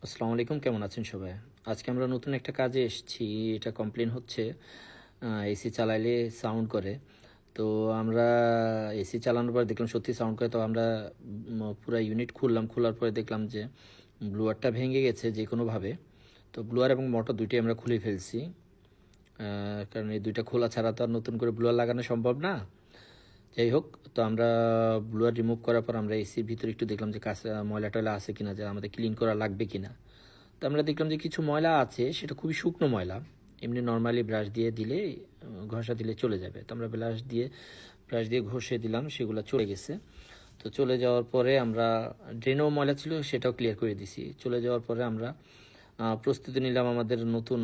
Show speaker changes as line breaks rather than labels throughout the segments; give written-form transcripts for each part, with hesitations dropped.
আসসালামু আলাইকুম, কেমন আছেন সবাই? আজকে আমরা নতুন একটা কাজে এসেছি। এটা কমপ্লেন হচ্ছে এসি চালাইলে সাউন্ড করে। তো আমরা এসি চালানোর পর দেখলাম সত্যি সাউন্ড করে। তো আমরা পুরা ইউনিট খুললাম, খোলার পরে দেখলাম যে ব্লুয়ারটা ভেঙে গেছে যে কোনোভাবে। তো ব্লুয়ার এবং মোটর দুইটাই আমরা খুলে ফেলছি, কারণ এই দুইটা খোলা ছাড়া তো আর নতুন করে ব্লুয়ার লাগানো সম্ভব না। যাই হোক, তো আমরা ব্লুয়ার রিমুভ করার পর আমরা এসির ভিতরে একটু দেখলাম যে কাছে ময়লা টয়লা আছে কিনা, যা আমাদের ক্লিন করা লাগবে কিনা। তো আমরা দেখলাম যে কিছু ময়লা আছে, সেটা খুবই শুকনো ময়লা। এমনি নর্মালি ব্রাশ দিয়ে দিলে, ঘষা দিলে চলে যাবে। তো আমরা ব্রাশ দিয়ে ঘষে দিলাম, সেগুলো চলে গেছে। তো চলে যাওয়ার পরে আমরা ড্রেনেও ময়লা ছিল, সেটাও ক্লিয়ার করে দিছি। চলে যাওয়ার পরে আমরা প্রস্তুতি নিলাম আমাদের নতুন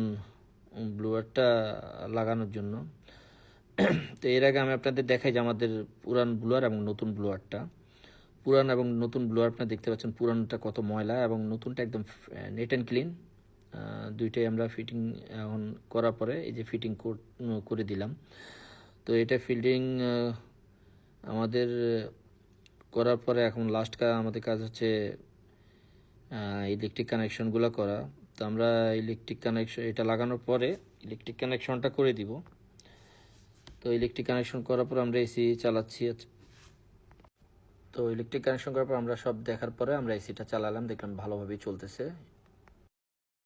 ব্লুয়ারটা লাগানোর জন্য। তো এর আগে আমি আপনাদের দেখাই যে আমাদের পুরান ব্লুয়ার এবং নতুন ব্লুয়ারটা। পুরান এবং নতুন ব্লোয়ার আপনারা দেখতে পাচ্ছেন, পুরানটা কত ময়লা এবং নতুনটা একদম নেট অ্যান্ড ক্লিন। দুইটাই আমরা ফিটিং এখন করার পরে এই যে ফিটিং করে দিলাম। তো এটা ফিল্ডিং আমাদের করার পরে এখন লাস্ট আমাদের কাজ হচ্ছে ইলেকট্রিক কানেকশনগুলো করা। তো আমরা ইলেকট্রিক কানেকশন এটা লাগানোর পরে ইলেকট্রিক কানেকশনটা করে দিব। তো ইলেকট্রিক কানেকশন করার পর আমরা এসি চালাচ্ছি। তো ইলেকট্রিক কানেকশন করার পর আমরা সব দেখার পরে আমরা এসিটা চালালাম, দেখলাম ভালোভাবেই চলতেছে।